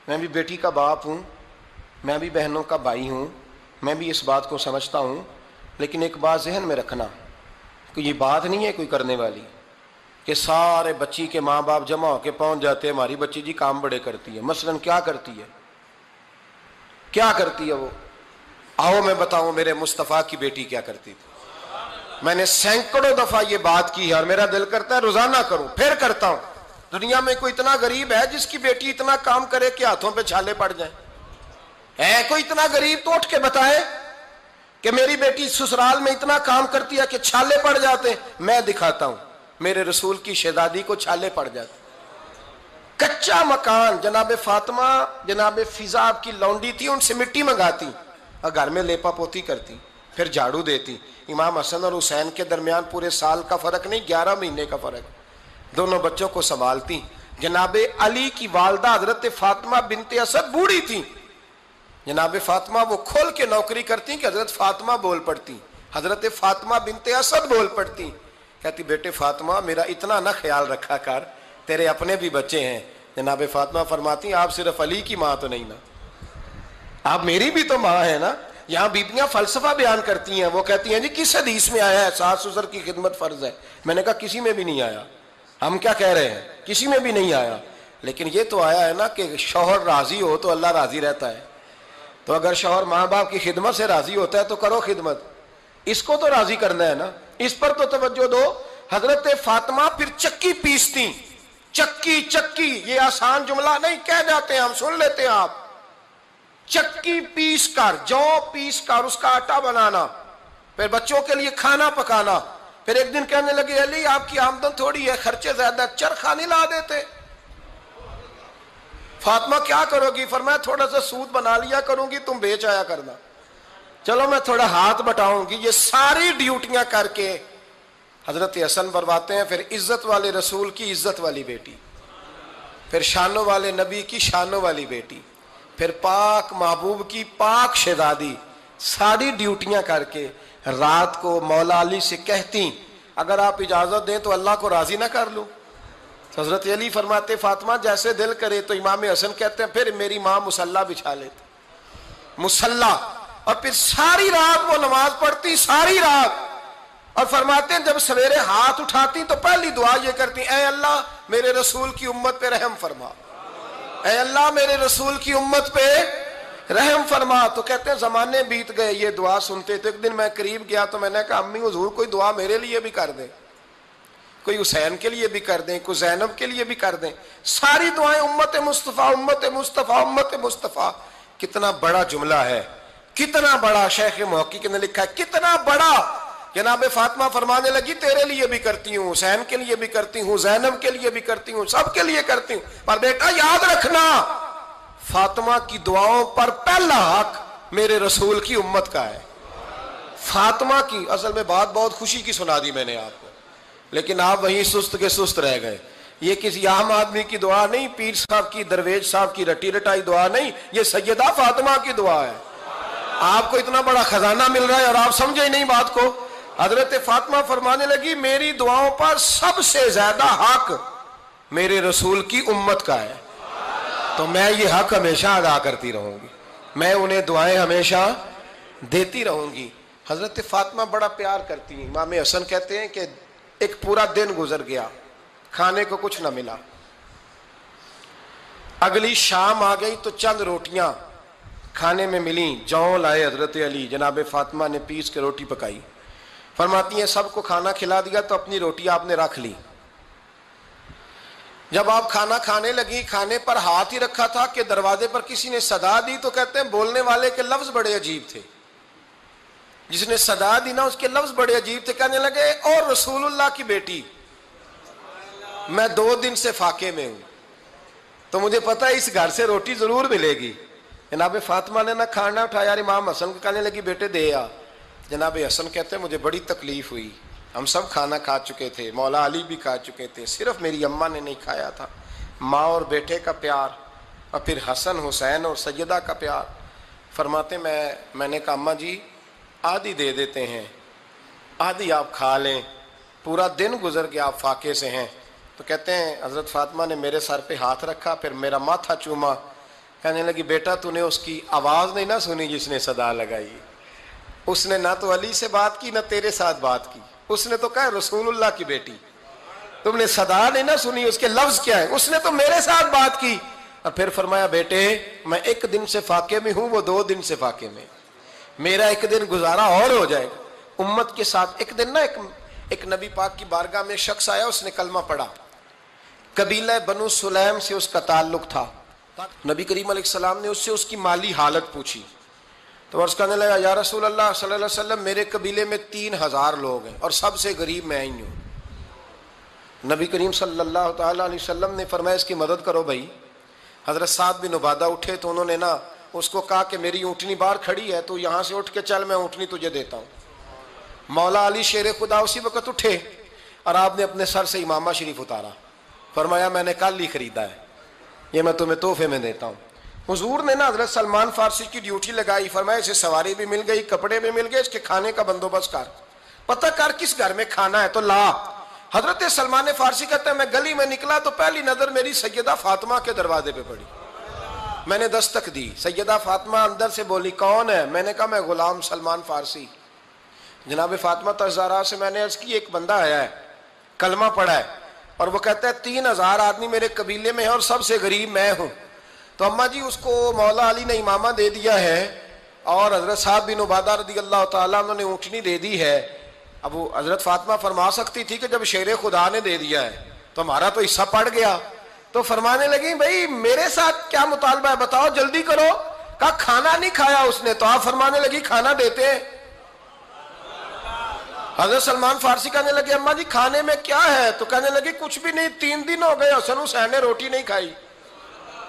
میں بھی بیٹی کا باپ ہوں, میں بھی بہنوں کا بھائی ہوں, میں بھی اس بات کو سمجھتا ہوں. لیکن ایک بات ذہن میں رکھنا کہ یہ بات نہیں ہے کوئی کرنے والی کہ سارے بچی کے ماں باپ جمع ہو کے پہنچ جاتے ہیں ہماری بچی جی کام بڑے کرتی ہے. مثلا کیا کرتی ہے, کیا کرتی ہے وہ؟ آؤ میں بتاؤں میرے مصطفیٰ کی بیٹی کیا کرتی تھی. میں نے سینکڑوں دفعہ یہ بات کی ہے اور میرا دل کرتا ہے روزانہ کروں, پھر کرتا ہوں. دنیا میں کوئی اتنا غریب ہے جس کی بیٹی اتنا کام کرے کہ ہاتھوں پہ چھالے پڑ جائیں؟ ہے کوئی اتنا غریب تو اٹھ کے بتائے کہ میری بیٹی سسرال میں اتنا کام کرتی ہے کہ چھالے پڑ جاتے. میں دکھاتا ہوں, میرے رسول کی شہزادی کو چھالے پڑ جاتے. کچا مکان, جناب فاطمہ جناب فضا آپ کی لونڈی تھی, ان سے مٹی منگاتی اور گھر میں لیپا پوتی کرتی, پھر جھاڑو دیتی. امام حسن اور حسین کے درمیان پورے سال کا فرق نہیں, 11 مہینے کا فرق. دونوں بچوں کو سنبھالتی. جناب علی کی والدہ حضرت فاطمہ بنت اسد بوڑھی تھی. جناب فاطمہ وہ کھول کے نوکری کرتی کہ حضرت فاطمہ بول پڑتی, حضرت فاطمہ بنت اسد بول پڑتی. کہتی بیٹے فاطمہ میرا اتنا نہ خیال رکھا کر, تیرے اپنے بھی بچے ہیں. جناب فاطمہ فرماتی آپ صرف علی کی ماں تو نہیں نا, آپ میری بھی تو ماں ہے نا. یہاں بیبیاں فلسفہ بیان کرتی ہیں, وہ کہتی ہیں جی کس حدیث میں آیا ہے ساس سسر کی خدمت فرض ہے؟ میں نے کہا کسی میں بھی نہیں آیا. ہم کیا کہہ رہے ہیں, کسی میں بھی نہیں آیا. لیکن یہ تو آیا ہے نا کہ شوہر راضی ہو تو اللہ راضی رہتا ہے. تو اگر شوہر ماں باپ کی خدمت سے راضی ہوتا ہے تو کرو خدمت, اس کو تو راضی کرنا ہے نا, اس پر تو توجہ دو. حضرت فاطمہ پھر چکی پیستی. چکی چکی یہ آسان جملہ نہیں, کہہ جاتے ہیں ہم, سن لیتے ہیں آپ. چکی پیس کر, جو پیس کر اس کا آٹا بنانا, پھر بچوں کے لیے کھانا پکانا. پھر ایک دن کہنے لگے علی آپ کی آمدن تھوڑی ہے, خرچے زیادہ, چرخا نہیں لا دیتے. فاطمہ کیا کرو گی؟ فرمایا تھوڑا سا سود بنا لیا کروں گی, تم بیچ آیا کرنا. چلو میں تھوڑا ہاتھ بٹاؤں گی. یہ ساری ڈیوٹیاں کر کے حضرت حسن فرماتے ہیں پھر عزت والے رسول کی عزت والی بیٹی، پھر شانوں والے نبی کی شانوں والی بیٹی، پھر پاک محبوب کی پاک شہزادی، ساری ڈیوٹیاں کر کے رات کو مولا علی سے کہتی اگر آپ اجازت دیں تو اللہ کو راضی نہ کر لوں؟ حضرت علی فرماتے فاطمہ جیسے دل کرے۔ تو امام حسن کہتے ہیں پھر میری ماں مصلی بچھا لیتی، مصلی، اور پھر ساری رات وہ نماز پڑھتی، ساری رات، اور فرماتے ہیں جب سویرے ہاتھ اٹھاتی تو پہلی دعا یہ کرتی اے اللہ میرے رسول کی امت پہ رحم فرما، اے اللہ میرے رسول کی امت پہ رحم فرما۔ تو کہتے ہیں زمانے بیت گئے یہ دعا سنتے تو ایک دن میں قریب گیا تو میں نے کہا امی حضور کوئی دعا میرے لیے بھی کر دیں، کوئی حسین کے لیے بھی کر دیں، کوئی زینب کے لیے بھی کر دیں۔ ساری دعائیں امت مصطفیٰ امت مصطفیٰ امت مصطفیٰ۔ کتنا بڑا جملہ ہے، کتنا بڑا، شیخ محقق نے لکھا ہے کتنا بڑا۔ جناب فاطمہ فرمانے لگی تیرے لیے بھی کرتی ہوں، حسین کے لیے بھی کرتی ہوں، زینب کے لیے بھی کرتی ہوں، سب کے لیے کرتی ہوں، پر بیٹا یاد رکھنا فاطمہ کی دعاؤں پر پہلا حق میرے رسول کی امت کا ہے۔ فاطمہ کی، اصل میں بات بہت خوشی کی سنا دی میں نے آپ کو، لیکن آپ وہیں سست کے سست رہ گئے۔ یہ کسی عام آدمی کی دعا نہیں، پیر صاحب کی، درویش صاحب کی رٹی رٹائی دعا نہیں، یہ سیدہ فاطمہ کی دعا ہے۔ آپ کو اتنا بڑا خزانہ مل رہا ہے اور آپ سمجھے ہی نہیں بات کو۔ حضرت فاطمہ فرمانے لگی میری دعاؤں پر سب سے زیادہ حق میرے رسول کی امت کا ہے، تو میں یہ حق ہمیشہ ادا کرتی رہوں گی، میں انہیں دعائیں ہمیشہ دیتی رہوں گی۔ حضرت فاطمہ بڑا پیار کرتی ہیں۔ امام حسن کہتے ہیں کہ ایک پورا دن گزر گیا، کھانے کو کچھ نہ ملا، اگلی شام آ گئی تو چند روٹیاں کھانے میں ملیں، جوں لائے حضرت علی، جناب فاطمہ نے پیس کے روٹی پکائی، فرماتی ہیں سب کو کھانا کھلا دیا تو اپنی روٹی آپ نے رکھ لی۔ جب آپ کھانا کھانے لگی، کھانے پر ہاتھ ہی رکھا تھا کہ دروازے پر کسی نے صدا دی، تو کہتے ہیں بولنے والے کے لفظ بڑے عجیب تھے، جس نے صدا دی نا اس کے لفظ بڑے عجیب تھے، کہنے لگے اور رسول اللہ کی بیٹی میں 2 دن سے فاقے میں ہوں، تو مجھے پتا ہے اس گھر سے روٹی ضرور ملے گی۔ جناب فاطمہ نے نہ کھانا اٹھایا، امام حسن کو کہنے لگی بیٹے دے آ۔ جناب حسن کہتے ہیں مجھے بڑی تکلیف ہوئی، ہم سب کھانا کھا چکے تھے، مولا علی بھی کھا چکے تھے، صرف میری اماں نے نہیں کھایا تھا۔ ماں اور بیٹے کا پیار، اور پھر حسن حسین اور سیدہ کا پیار۔ فرماتے میں نے کہا اماں جی آدھی دے دیتے ہیں، آدھی آپ کھا لیں، پورا دن گزر گیا آپ فاقے سے ہیں۔ تو کہتے ہیں حضرت فاطمہ نے میرے سر پہ ہاتھ رکھا، پھر میرا ماتھا چوما، کہنے لگی بیٹا تو نے اس کی آواز نہیں نہ سنی جس نے صدا لگائی، اس نے نہ تو علی سے بات کی نہ تیرے ساتھ بات کی، اس نے تو کہا رسول اللہ کی بیٹی، تم نے صدا نہیں نہ سنی، اس کے لفظ کیا ہے، اس نے تو میرے ساتھ بات کی۔ اور پھر فرمایا بیٹے میں 1 دن سے فاقے میں ہوں، وہ 2 دن سے فاقے میں، میرا 1 دن گزارا اور ہو جائے گا امت کے ساتھ۔ ایک دن نا ایک نبی پاک کی بارگاہ میں شخص آیا، اس نے کلمہ پڑھا، قبیلہ بنو سلیم سے اس کا تعلق تھا۔ نبی کریم علیہ السلام نے اس سے اس کی مالی حالت پوچھی، تو عرض کرنے لگا یا رسول اللہ صلی اللہ علیہ وسلم میرے قبیلے میں 3000 لوگ ہیں اور سب سے غریب میں ہی ہوں۔ نبی کریم صلی اللہ تعالیٰ علیہ وسلم نے فرمایا اس کی مدد کرو بھائی۔ حضرت سعد بن عبادہ اٹھے تو انہوں نے نا اس کو کہا کہ میری اونٹنی باہر کھڑی ہے تو یہاں سے اٹھ کے چل، میں اونٹنی تجھے دیتا ہوں۔ مولا علی شیر خدا اسی وقت اٹھے اور آپ نے اپنے سر سے امامہ شریف اتارا، فرمایا میں نے کل ہی خریدا ہے، یہ میں تمہیں تحفے میں دیتا ہوں۔ حضور نے نا حضرت سلمان فارسی کی ڈیوٹی لگائی، فرمایا اسے سواری بھی مل گئی، کپڑے بھی مل گئے، اس کے کھانے کا بندوبست کر، پتہ کر کس گھر میں کھانا ہے تو لا۔ حضرت سلمان فارسی کہتے ہیں میں گلی میں نکلا تو پہلی نظر میری سیدہ فاطمہ کے دروازے پہ پڑی، میں نے دستک دی، سیدہ فاطمہ اندر سے بولی کون ہے؟ میں نے کہا میں غلام سلمان فارسی۔ جناب فاطمہ تزارہ سے میں نے عرض کی ایک بندہ آیا ہے، کلمہ پڑھا ہے، اور وہ کہتا ہے 3000 آدمی میرے قبیلے میں ہیں اور سب سے غریب میں ہوں، تو اماں جی اس کو مولا علی نے امامہ دے دیا ہے اور حضرت سعد بن عبادہ رضی اللہ تعالیٰ عنہ نے اونٹنی دے دی ہے۔ اب وہ حضرت فاطمہ فرما سکتی تھی کہ جب شیر خدا نے دے دیا ہے تو ہمارا تو حصہ پڑ گیا، تو فرمانے لگی بھائی میرے ساتھ کیا مطالبہ ہے بتاؤ جلدی کرو۔ کہا کھانا نہیں کھایا اس نے، تو آپ فرمانے لگی کھانا دیتے ہیں۔ حضرت سلمان فارسی کہنے لگے اماں جی کھانے میں کیا ہے؟ تو کہنے لگی کچھ بھی نہیں، 3 دن ہو گئے حسن حسین نے روٹی نہیں کھائی،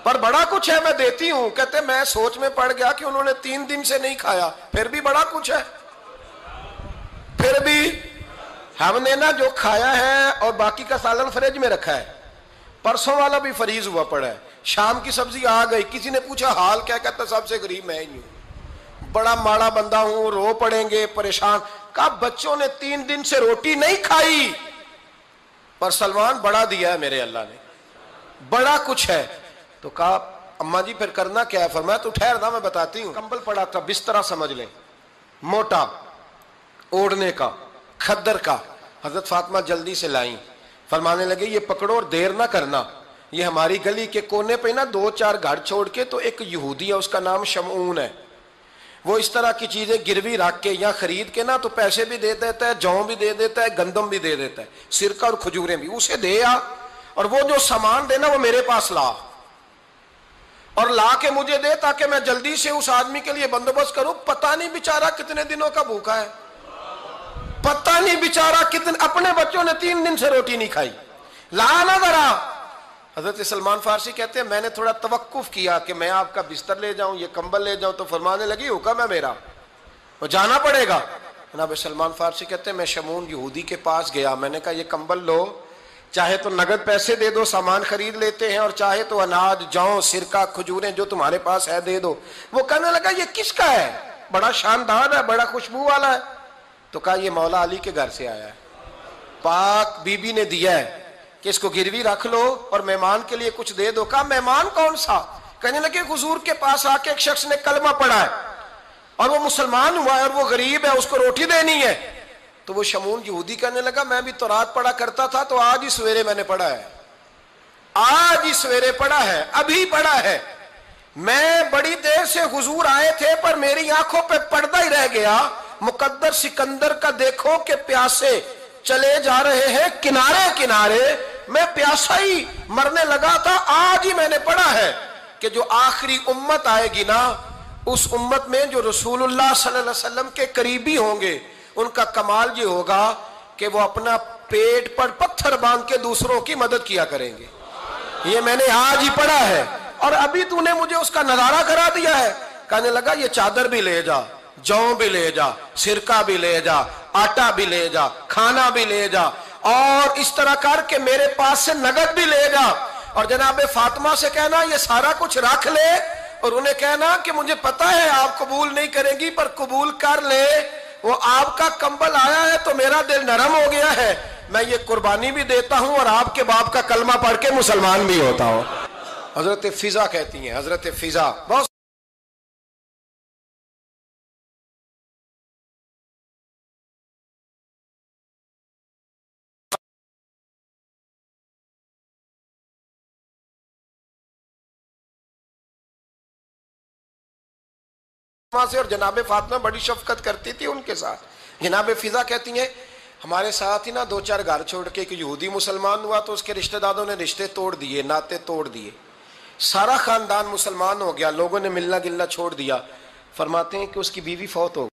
پر بڑا کچھ ہے میں دیتی ہوں۔ کہتے میں سوچ میں پڑ گیا کہ انہوں نے 3 دن سے نہیں کھایا، پھر بھی بڑا کچھ ہے، پھر بھی ہم نے نا جو کھایا ہے اور باقی کا سالن فریج میں رکھا ہے، پرسوں والا بھی فریز ہوا پڑا ہے، شام کی سبزی آ گئی، کسی نے پوچھا حال کیا، کہتا سب سے غریب میں ہی ہوں، بڑا ماڑا بندہ ہوں، رو پڑیں گے، پریشان۔ کہا بچوں نے 3 دن سے روٹی نہیں کھائی، پر سلمان بڑا دیا ہے میرے اللہ نے، بڑا کچھ ہے۔ تو کہا اماں جی پھر کرنا کیا ہے؟ فرمایا تو ٹھہر نا میں بتاتی ہوں۔ کمبل پڑا تھا، بسترا سمجھ لیں، موٹا، اوڑھنے کا، کھدر کا۔ حضرت فاطمہ جلدی سے لائیں، فرمانے لگے یہ پکڑو اور دیر نہ کرنا، یہ ہماری گلی کے کونے پہ نا 2-4 گھر چھوڑ کے تو ایک یہودی ہے، اس کا نام شمعون ہے، وہ اس طرح کی چیزیں گروی رکھ کے یا خرید کے نا تو پیسے بھی دے دیتا ہے، جوں بھی دے دیتا ہے، گندم بھی دے دیتا ہے، سرکہ اور کھجوریں بھی، اسے دے آ، اور وہ جو سامان دینا وہ میرے پاس لا، اور لا کے مجھے دے تاکہ میں جلدی سے اس آدمی کے لیے بندوبست کروں۔ پتہ نہیں بیچارہ کتنے دنوں کا بھوکا ہے، پتہ نہیں بیچارہ کتنے، اپنے بچوں نے 3 دن سے روٹی نہیں کھائی، لا نہ ذرا۔ حضرت سلمان فارسی کہتے ہیں میں نے تھوڑا توقف کیا کہ میں آپ کا بستر لے جاؤں، یہ کمبل لے جاؤں، تو فرمانے لگی حکم ہے میرا، وہ جانا پڑے گا۔ جناب سلمان فارسی کہتے ہیں میں شمعون یہودی کے پاس گیا، میں نے کہا یہ کمبل لو، چاہے تو نگد پیسے دے دو، سامان خرید لیتے ہیں، اور چاہے تو اناج، جوں، سرکہ، کھجوریں جو تمہارے پاس ہے دے دو۔ وہ کہنے لگا یہ کس کا ہے؟ بڑا شاندار ہے، بڑا خوشبو والا ہے۔ تو کہا یہ مولا علی کے گھر سے آیا ہے، پاک بی بی نے دیا ہے کہ اس کو گروی رکھ لو اور مہمان کے لیے کچھ دے دو۔ کہا مہمان کون سا؟ کہنے لگے حضور کے پاس آ کے ایک شخص نے کلمہ پڑھا ہے اور وہ مسلمان ہوا ہے اور وہ غریب ہے، اس کو روٹی دینی ہے۔ تو وہ شمعون یہودی کہنے لگا میں بھی تورات پڑھا کرتا تھا، تو آج ہی سویرے میں نے پڑھا ہے، آج ہی سویرے پڑھا ہے، ابھی پڑھا ہے، میں بڑی دیر سے حضور آئے تھے پر میری آنکھوں پہ پردہ ہی رہ گیا، مقدر سکندر کا دیکھو کہ پیاسے چلے جا رہے ہیں کنارے کنارے، میں پیاسا ہی مرنے لگا تھا، آج ہی میں نے پڑھا ہے کہ جو آخری امت آئے گی نا، اس امت میں جو رسول اللہ صلی اللہ علیہ وسلم کے قریبی ہوں گے، ان کا کمال یہ ہوگا کہ وہ اپنا پیٹ پر پتھر باندھ کے دوسروں کی مدد کیا کریں گے۔ یہ میں نے آج ہی پڑھا ہے اور ابھی تو نے مجھے اس کا نظارہ کرا دیا ہے۔ کہنے لگا یہ چادر بھی لے جا، جوں بھی لے جا، سرکہ بھی لے جا، آٹا بھی لے جا، کھانا بھی لے جا، اور اس طرح کر کے میرے پاس سے نگد بھی لے جا، اور جناب فاطمہ سے کہنا یہ سارا کچھ رکھ لے، اور انہیں کہنا کہ مجھے پتا ہے آپ قبول نہیں کریں گی پر قبول کر لے، وہ آپ کا کمبل آیا ہے تو میرا دل نرم ہو گیا ہے، میں یہ قربانی بھی دیتا ہوں اور آپ کے باپ کا کلمہ پڑھ کے مسلمان بھی ہوتا ہوں۔ حضرت فضا کہتی ہیں، حضرت فضا بہت سے، اور جناب فاطمہ بڑی شفقت کرتی تھی ان کے ساتھ۔ جناب فضا کہتی ہیں ہمارے ساتھ ہی نا 2-4 گھر چھوڑ کے ایک یہودی مسلمان ہوا تو اس کے رشتہ داروں نے رشتے توڑ دیے، ناطے توڑ دیے، سارا خاندان مسلمان ہو گیا، لوگوں نے ملنا گلنا چھوڑ دیا۔ فرماتے ہیں کہ اس کی بیوی فوت ہو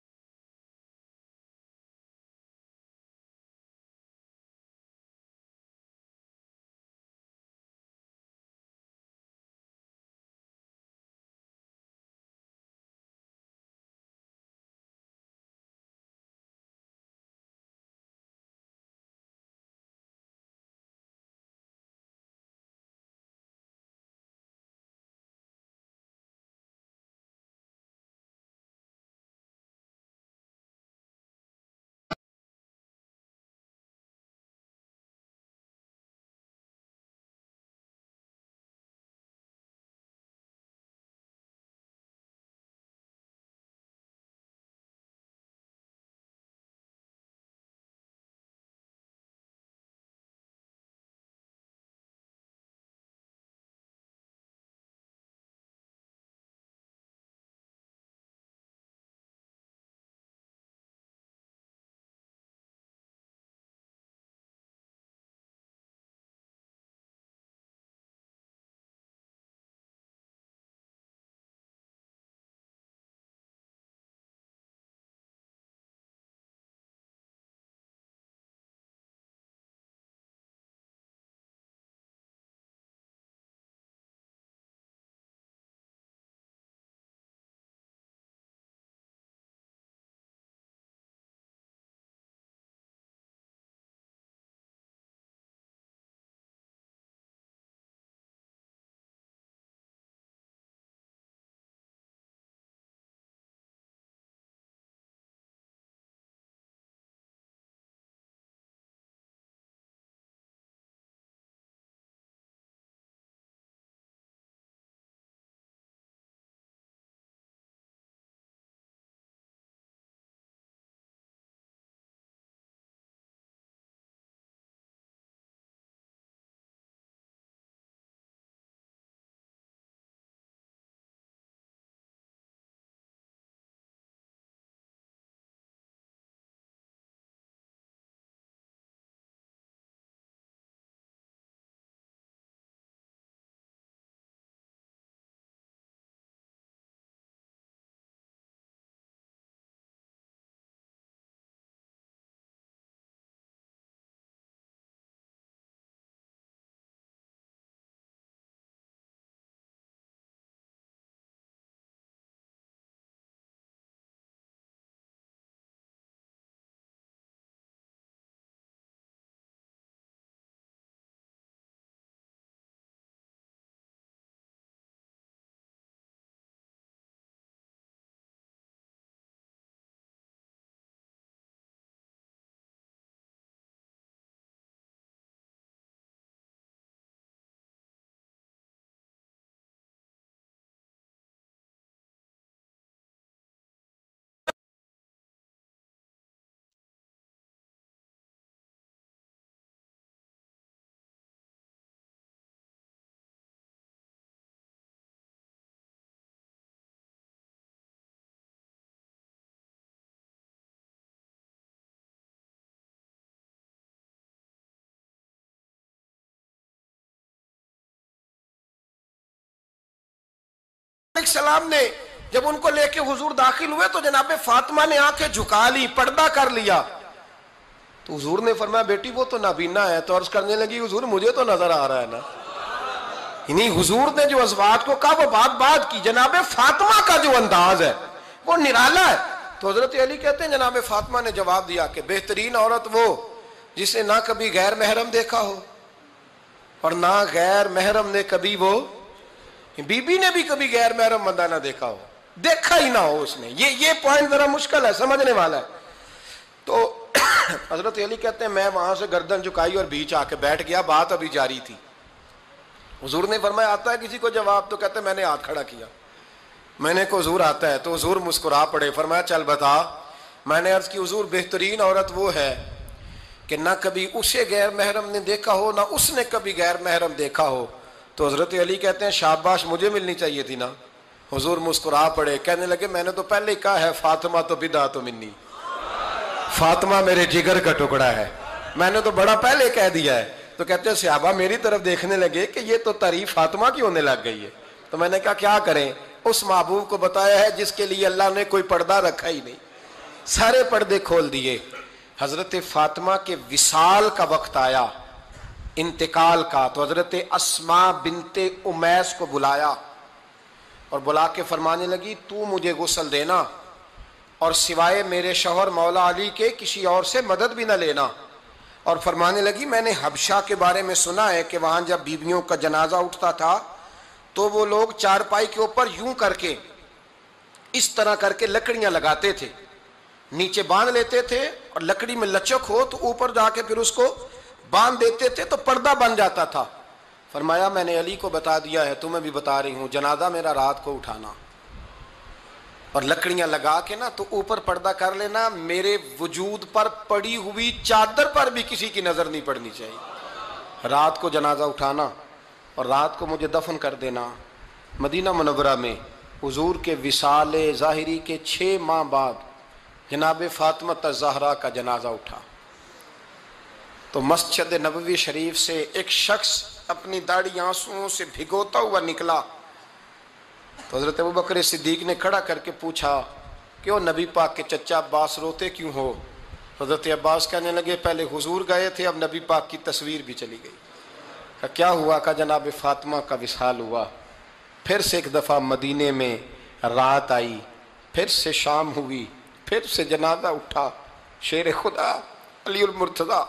السلام نے جب ان کو لے کے حضور داخل ہوئے تو جناب فاطمہ نے آنکھیں جھکا لی، پردہ کر لیا. تو حضور نے فرمایا بیٹی وہ تو نابینا ہے. تو عرض کرنے لگی حضور مجھے تو نظر آ رہا ہے نا. یعنی حضور نے جو ازواج کو کہا وہ بات کی. جناب فاطمہ کا جو انداز ہے وہ نرالا ہے. تو حضرت علی کہتے ہیں جناب فاطمہ نے جواب دیا کہ بہترین عورت وہ جسے نہ کبھی غیر محرم دیکھا ہو اور نہ غیر محرم نے کبھی وہ بی بی نے بھی کبھی غیر محرم بندہ نہ دیکھا ہو، دیکھا ہی نہ ہو اس نے. یہ پوائنٹ ذرا مشکل ہے، سمجھنے والا ہے. تو حضرت علی کہتے ہیں میں وہاں سے گردن جھکائی اور بیچ آ کے بیٹھ گیا، بات ابھی جاری تھی. حضور نے فرمایا آتا ہے کسی کو جواب؟ تو کہتے ہیں میں نے ہاتھ کھڑا کیا. میں نے کہا حضور آتا ہے. تو حضور مسکرا پڑے، فرمایا چل بتا. میں نے عرض کی حضور بہترین عورت وہ ہے کہ نہ کبھی اسے غیر محرم نے دیکھا ہو نہ اس نے کبھی غیر محرم دیکھا ہو. تو حضرت علی کہتے ہیں شاباش مجھے ملنی چاہیے تھی نا. حضور مسکرا پڑے، کہنے لگے میں نے تو پہلے ہی کہا ہے فاطمہ تو بدعت منی، فاطمہ میرے جگر کا ٹکڑا ہے، میں نے تو بڑا پہلے کہہ دیا ہے. تو کہتے ہیں صحابہ میری طرف دیکھنے لگے کہ یہ تو تعریف فاطمہ کی ہونے لگ گئی ہے. تو میں نے کہا کیا کریں، اس محبوب کو بتایا ہے جس کے لیے اللہ نے کوئی پردہ رکھا ہی نہیں، سارے پردے کھول دیے. حضرت فاطمہ کے وصال کا وقت آیا، انتقال کا. تو حضرت اسماء بنت امیس کو بلایا اور بلا کے فرمانے لگی تو مجھے غسل دینا اور سوائے میرے شوہر مولا علی کے کسی اور سے مدد بھی نہ لینا. اور فرمانے لگی میں نے حبشہ کے بارے میں سنا ہے کہ وہاں جب بیویوں کا جنازہ اٹھتا تھا تو وہ لوگ چارپائی کے اوپر یوں کر کے اس طرح کر کے لکڑیاں لگاتے تھے، نیچے باندھ لیتے تھے اور لکڑی میں لچک ہو تو اوپر جا کے پھر اس کو باندھ دیتے تھے تو پردہ بن جاتا تھا. فرمایا میں نے علی کو بتا دیا ہے، تمہیں بھی بتا رہی ہوں، جنازہ میرا رات کو اٹھانا اور لکڑیاں لگا کے نا تو اوپر پردہ کر لینا، میرے وجود پر پڑی ہوئی چادر پر بھی کسی کی نظر نہیں پڑنی چاہیے. رات کو جنازہ اٹھانا اور رات کو مجھے دفن کر دینا. مدینہ منورہ میں حضور کے وصال ظاہری کے 6 ماہ بعد جناب فاطمہ الزہرا کا جنازہ اٹھا. تو مسجد نبوی شریف سے ایک شخص اپنی داڑھی آنسوؤں سے بھگوتا ہوا نکلا. تو حضرت ابوبکر صدیق نے کھڑا کر کے پوچھا کہ وہ نبی پاک کے چچا عباس روتے کیوں ہو؟ حضرت عباس کہنے لگے پہلے حضور گئے تھے اب نبی پاک کی تصویر بھی چلی گئی. کہ کیا ہوا؟ کہ جناب فاطمہ کا وصال ہوا. پھر سے ایک دفعہ مدینے میں رات آئی، پھر سے شام ہوئی، پھر سے جنازہ اٹھا. شیر خدا علی المرتضی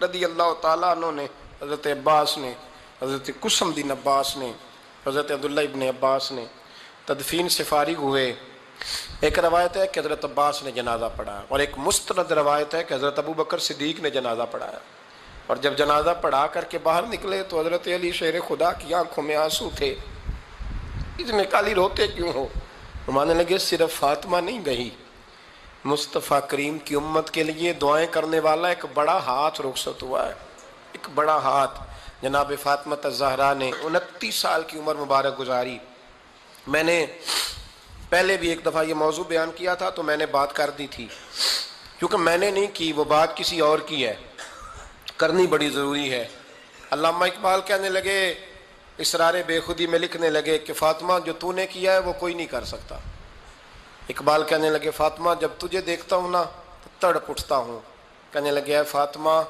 رضی اللہ تعالیٰ عنہ نے، حضرت عباس نے، حضرت قسم دین عباس نے، حضرت عبداللہ ابن عباس نے تدفین سے فارغ ہوئے. ایک روایت ہے کہ حضرت عباس نے جنازہ پڑھا اور ایک مستند روایت ہے کہ حضرت ابوبکر صدیق نے جنازہ پڑھایا. اور جب جنازہ پڑھا کر کے باہر نکلے تو حضرت علی شیر خدا کی آنکھوں میں آنسو تھے. اتنے کالی روتے کیوں ہو؟ فرمانے لگے صرف فاطمہ نہیں گئی، مصطفیٰ کریم کی امت کے لیے دعائیں کرنے والا ایک بڑا ہاتھ رخصت ہوا ہے. ایک بڑا ہاتھ جناب فاطمہ الزہرا نے 29 سال کی عمر مبارک گزاری. میں نے پہلے بھی ایک دفعہ یہ موضوع بیان کیا تھا تو میں نے بات کر دی تھی، کیونکہ میں نے نہیں کی، وہ بات کسی اور کی ہے، کرنی بڑی ضروری ہے. علامہ اقبال کہنے لگے، اسرار بے خودی میں لکھنے لگے کہ فاطمہ جو تو نے کیا ہے وہ کوئی نہیں کر سکتا. اقبال کہنے لگے فاطمہ جب تجھے دیکھتا ہوں نا تو تڑپ اٹھتا ہوں. کہنے لگے اے فاطمہ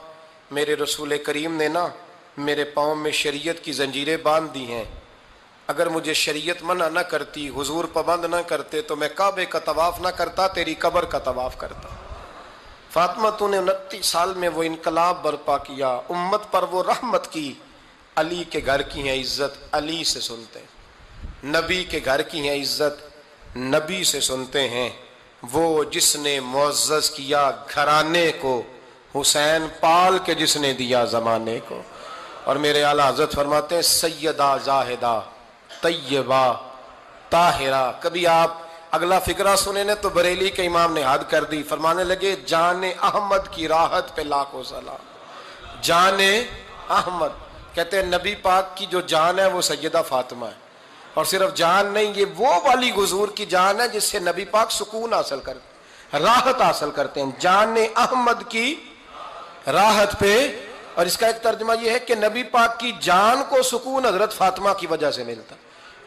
میرے رسول کریم نے نا میرے پاؤں میں شریعت کی زنجیریں باندھ دی ہیں، اگر مجھے شریعت منع نہ کرتی، حضور پابند نہ کرتے تو میں کعبے کا طواف نہ کرتا، تیری قبر کا طواف کرتا. فاطمہ تو نے 29 سال میں وہ انقلاب برپا کیا، امت پر وہ رحمت کی. علی کے گھر کی ہیں عزت علی سے سنتے ہیں، نبی کے گھر کی ہیں عزت نبی سے سنتے ہیں. وہ جس نے معزز کیا گھرانے کو، حسین پال کے جس نے دیا زمانے کو. اور میرے اعلیٰ حضرت فرماتے ہیں سیدہ زاہدہ طیبہ طاہرہ. کبھی آپ اگلا فقرہ سنے نے تو بریلی کے امام نے حد کر دی، فرمانے لگے جان احمد کی راحت پہ لاکھوں سلام. جان احمد کہتے ہیں نبی پاک کی جو جان ہے وہ سیدہ فاطمہ ہے. اور صرف جان نہیں، یہ وہ والی حضور کی جان ہے جس سے نبی پاک سکون حاصل کرتے ہیں، راحت حاصل کرتے ہیں. جان احمد کی راحت پہ. اور اس کا ایک ترجمہ یہ ہے کہ نبی پاک کی جان کو سکون حضرت فاطمہ کی وجہ سے ملتا.